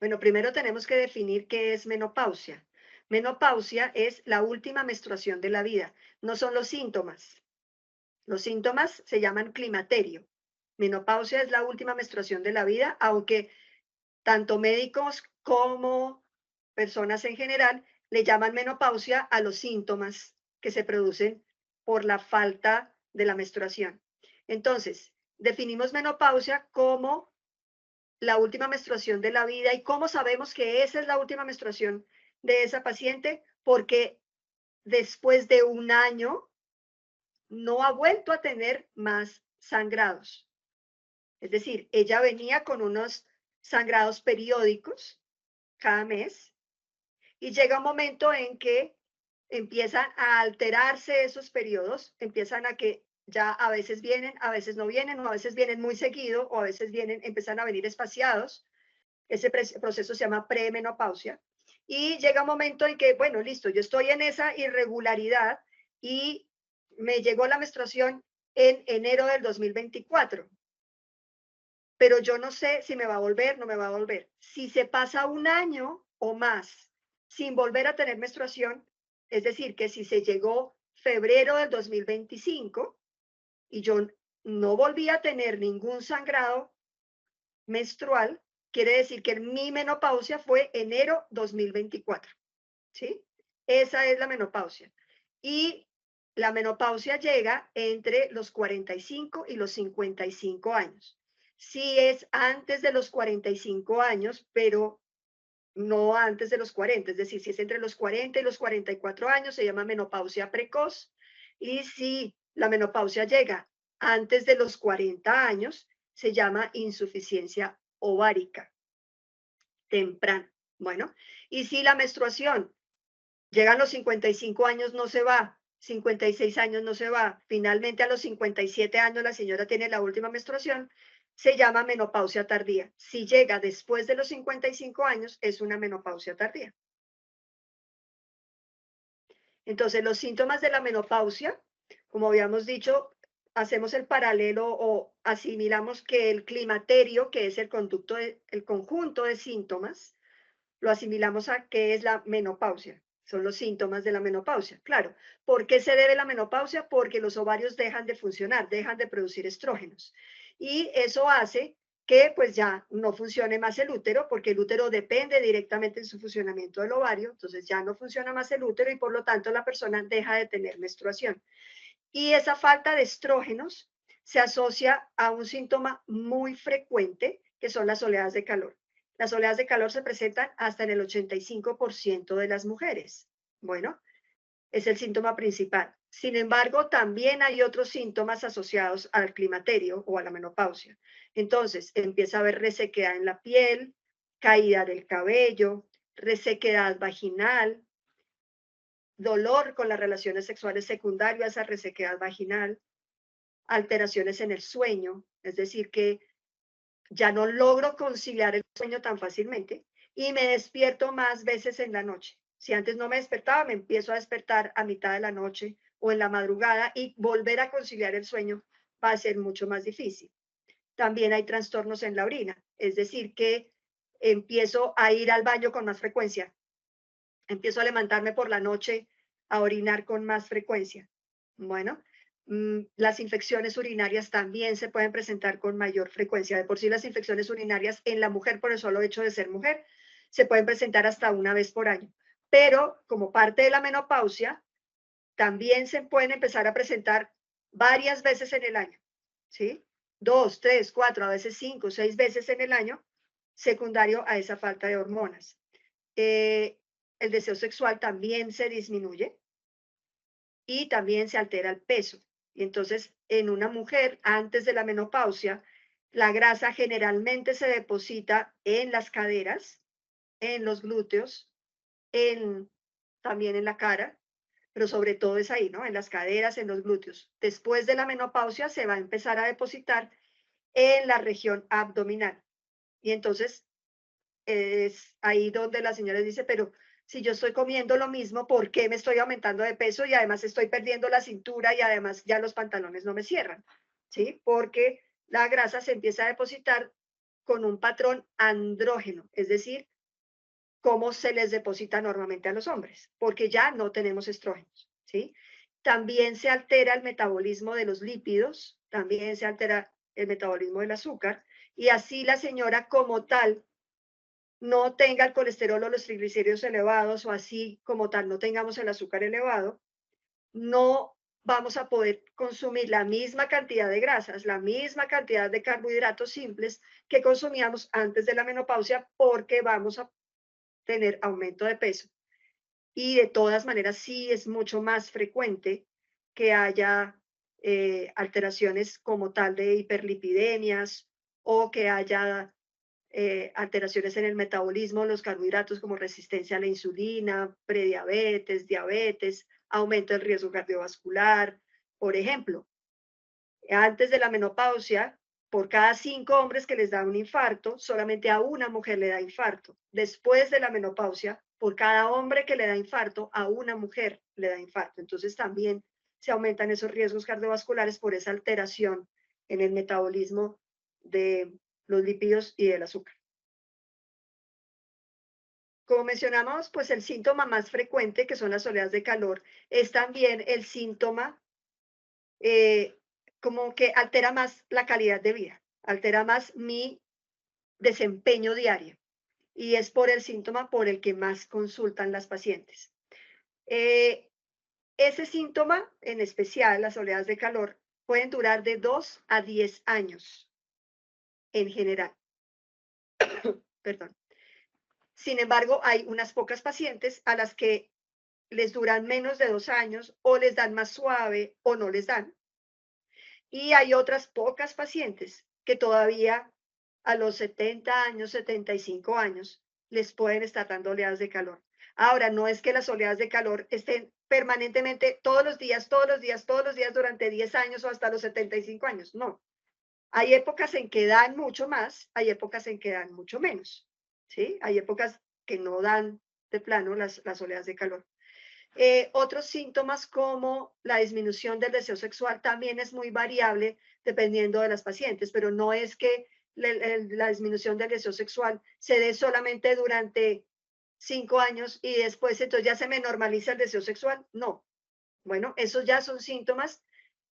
Bueno, primero tenemos que definir qué es menopausia. Menopausia es la última menstruación de la vida, no son los síntomas. Los síntomas se llaman climaterio. Menopausia es la última menstruación de la vida, aunque tanto médicos como personas en general le llaman menopausia a los síntomas que se producen por la falta de la menstruación. Entonces, definimos menopausia como la última menstruación de la vida. ¿Y cómo sabemos que esa es la última menstruación de esa paciente? Porque después de un año no ha vuelto a tener más sangrados. Es decir, ella venía con unos sangrados periódicos cada mes y llega un momento en que empiezan a alterarse esos periodos, empiezan a que ya a veces vienen, a veces no vienen, o a veces vienen muy seguido, o a veces vienen, empiezan a venir espaciados. Ese proceso se llama premenopausia. Y llega un momento en que, bueno, listo, yo estoy en esa irregularidad y me llegó la menstruación en enero del 2024, pero yo no sé si me va a volver, no me va a volver. Si se pasa un año o más sin volver a tener menstruación, es decir, que si se llegó febrero del 2025 y yo no volví a tener ningún sangrado menstrual, quiere decir que mi menopausia fue enero 2024, ¿sí? Esa es la menopausia. Y la menopausia llega entre los 45 y los 55 años. Si es antes de los 45 años, pero no antes de los 40, es decir, si es entre los 40 y los 44 años, se llama menopausia precoz. Y si la menopausia llega antes de los 40 años, se llama insuficiencia ovárica temprana. Bueno, y si la menstruación llega a los 55 años, no se va, 56 años no se va, finalmente a los 57 años la señora tiene la última menstruación, se llama menopausia tardía. Si llega después de los 55 años, es una menopausia tardía. Entonces, los síntomas de la menopausia, como habíamos dicho, hacemos el paralelo o asimilamos que el climaterio, que es el conjunto de síntomas, lo asimilamos a qué es la menopausia. Son los síntomas de la menopausia. Claro, ¿por qué se debe la menopausia? Porque los ovarios dejan de funcionar, dejan de producir estrógenos. Y eso hace que pues ya no funcione más el útero, porque el útero depende directamente en su funcionamiento del ovario, entonces ya no funciona más el útero y por lo tanto la persona deja de tener menstruación. Y esa falta de estrógenos se asocia a un síntoma muy frecuente, que son las oleadas de calor. Las oleadas de calor se presentan hasta en el 85% de las mujeres. Bueno, es el síntoma principal. Sin embargo, también hay otros síntomas asociados al climaterio o a la menopausia. Entonces, empieza a haber resequedad en la piel, caída del cabello, resequedad vaginal, dolor con las relaciones sexuales secundario a esa resequedad vaginal, alteraciones en el sueño, es decir, que ya no logro conciliar el sueño tan fácilmente y me despierto más veces en la noche. Si antes no me despertaba, me empiezo a despertar a mitad de la noche o en la madrugada y volver a conciliar el sueño va a ser mucho más difícil. También hay trastornos en la orina, es decir, que empiezo a ir al baño con más frecuencia, empiezo a levantarme por la noche a orinar con más frecuencia. Bueno, las infecciones urinarias también se pueden presentar con mayor frecuencia. De por sí las infecciones urinarias en la mujer, por el solo hecho de ser mujer, se pueden presentar hasta una vez por año. Pero como parte de la menopausia, también se pueden empezar a presentar varias veces en el año, ¿sí? 2, 3, 4, a veces 5, 6 veces en el año, secundario a esa falta de hormonas. Eh, el deseo sexual también se disminuye y también se altera el peso. Y entonces, en una mujer antes de la menopausia, la grasa generalmente se deposita en las caderas, en los glúteos, en, también en la cara, pero sobre todo es ahí, ¿no? En las caderas, en los glúteos. Después de la menopausia se va a empezar a depositar en la región abdominal. Y entonces es ahí donde la señora dice, pero si yo estoy comiendo lo mismo, ¿por qué me estoy aumentando de peso y además estoy perdiendo la cintura y además ya los pantalones no me cierran? ¿Sí? Porque la grasa se empieza a depositar con un patrón andrógeno, es decir, como se les deposita normalmente a los hombres, porque ya no tenemos estrógenos, ¿sí? También se altera el metabolismo de los lípidos, también se altera el metabolismo del azúcar, y así la señora como tal no tenga el colesterol o los triglicéridos elevados, o así como tal no tengamos el azúcar elevado, no vamos a poder consumir la misma cantidad de grasas, la misma cantidad de carbohidratos simples que consumíamos antes de la menopausia, porque vamos a tener aumento de peso. Y de todas maneras, sí es mucho más frecuente que haya alteraciones como tal de hiperlipidemias, o que haya alteraciones en el metabolismo, los carbohidratos como resistencia a la insulina, prediabetes, diabetes, aumento del riesgo cardiovascular. Por ejemplo, antes de la menopausia, por cada 5 hombres que les da un infarto, solamente a una mujer le da infarto. Después de la menopausia, por cada hombre que le da infarto, a una mujer le da infarto. Entonces también se aumentan esos riesgos cardiovasculares por esa alteración en el metabolismo de los lípidos y del azúcar. Como mencionamos, pues el síntoma más frecuente, que son las oleadas de calor, es también el síntoma eh, como que altera más la calidad de vida, altera más mi desempeño diario. Y es por el síntoma por el que más consultan las pacientes. Eh, Ese síntoma, en especial las oleadas de calor, pueden durar de 2 a 10 años en general. Perdón. Sin embargo, hay unas pocas pacientes a las que les duran menos de 2 años, o les dan más suave o no les dan. Y hay otras pocas pacientes que todavía a los 70 años, 75 años, les pueden estar dando oleadas de calor. Ahora, no es que las oleadas de calor estén permanentemente todos los días, todos los días, todos los días durante 10 años o hasta los 75 años. No. Hay épocas en que dan mucho más, hay épocas en que dan mucho menos. ¿Sí? Hay épocas que no dan de plano las oleadas de calor. Otros síntomas como la disminución del deseo sexual también es muy variable dependiendo de las pacientes, pero no es que la disminución del deseo sexual se dé solamente durante 5 años y después entonces ya se me normaliza el deseo sexual. No. Bueno, esos ya son síntomas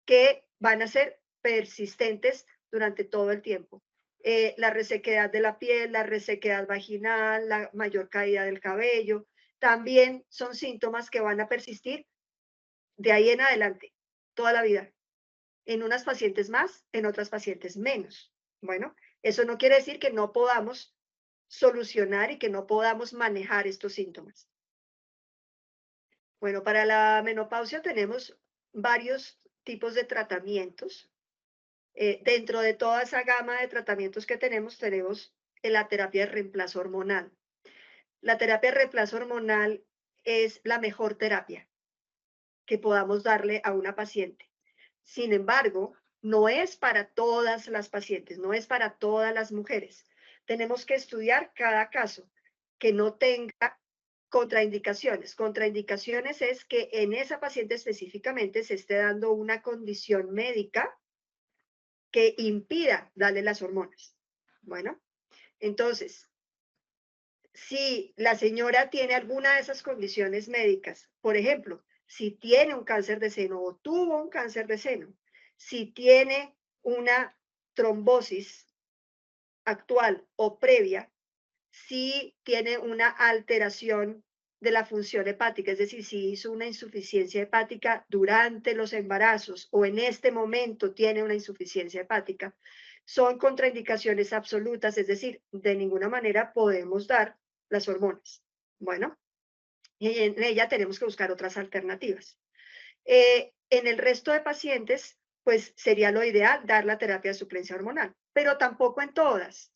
que van a ser persistentes durante todo el tiempo. La resequedad de la piel, la resequedad vaginal, la mayor caída del cabello, también son síntomas que van a persistir de ahí en adelante, toda la vida. En unas pacientes más, en otras pacientes menos. Bueno, eso no quiere decir que no podamos solucionar y que no podamos manejar estos síntomas. Bueno, para la menopausia tenemos varios tipos de tratamientos. Dentro de toda esa gama de tratamientos que tenemos la terapia de reemplazo hormonal. La terapia de reemplazo hormonal es la mejor terapia que podamos darle a una paciente. Sin embargo, no es para todas las pacientes, no es para todas las mujeres. Tenemos que estudiar cada caso, que no tenga contraindicaciones. Contraindicaciones es que en esa paciente específicamente se esté dando una condición médica que impida darle las hormonas. Bueno, entonces, si la señora tiene alguna de esas condiciones médicas, por ejemplo, si tiene un cáncer de seno o tuvo un cáncer de seno, si tiene una trombosis actual o previa, si tiene una alteración de la función hepática, es decir, si hizo una insuficiencia hepática durante los embarazos o en este momento tiene una insuficiencia hepática, son contraindicaciones absolutas, es decir, de ninguna manera podemos dar las hormonas. Bueno, y en ella tenemos que buscar otras alternativas. En el resto de pacientes, pues sería lo ideal dar la terapia de suplencia hormonal, pero tampoco en todas.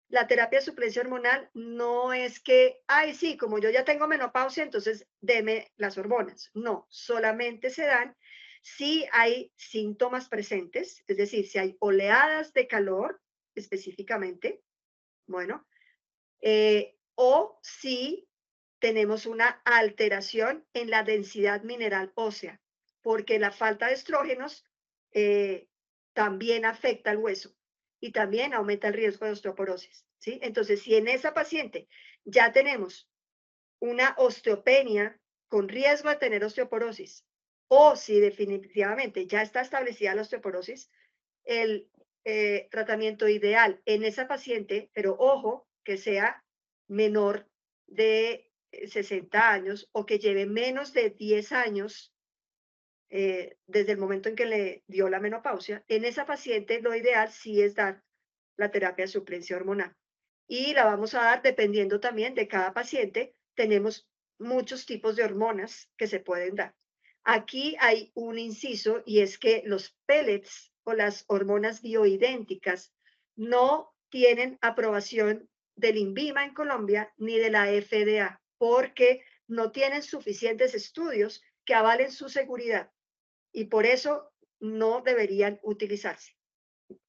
La terapia de suplencia hormonal no es que, ay, sí, como yo ya tengo menopausia, entonces deme las hormonas. No, solamente se dan si hay síntomas presentes, es decir, si hay oleadas de calor específicamente, bueno, o si tenemos una alteración en la densidad mineral ósea, porque la falta de estrógenos eh, también afecta al hueso y también aumenta el riesgo de osteoporosis, ¿sí? Entonces, si en esa paciente ya tenemos una osteopenia con riesgo de tener osteoporosis, o si definitivamente ya está establecida la osteoporosis, el tratamiento ideal en esa paciente, pero ojo, que sea menor de 60 años o que lleve menos de 10 años desde el momento en que le dio la menopausia, en esa paciente lo ideal sí es dar la terapia de suplencia hormonal. Y la vamos a dar dependiendo también de cada paciente. Tenemos muchos tipos de hormonas que se pueden dar. Aquí hay un inciso y es que los pellets o las hormonas bioidénticas no tienen aprobación del INVIMA en Colombia ni de la FDA porque no tienen suficientes estudios que avalen su seguridad y por eso no deberían utilizarse,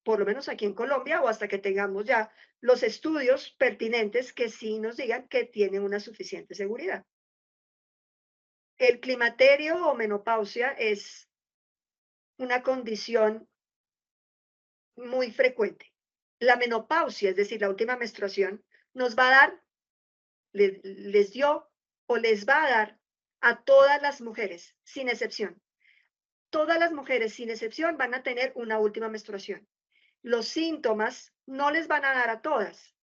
por lo menos aquí en Colombia o hasta que tengamos ya los estudios pertinentes que sí nos digan que tienen una suficiente seguridad. El climaterio o menopausia es una condición muy frecuente. La menopausia, es decir, la última menstruación, nos va a dar, les dio o les va a dar a todas las mujeres, sin excepción. Todas las mujeres, sin excepción, van a tener una última menstruación. Los síntomas no les van a dar a todas,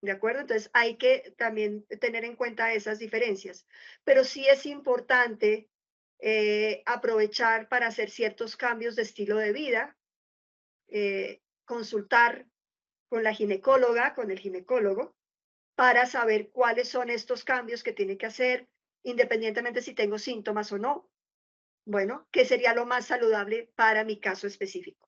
¿de acuerdo? Entonces hay que también tener en cuenta esas diferencias, pero sí es importante aprovechar para hacer ciertos cambios de estilo de vida, consultar con la ginecóloga, con el ginecólogo, para saber cuáles son estos cambios que tiene que hacer, independientemente si tengo síntomas o no. Bueno, ¿qué sería lo más saludable para mi caso específico?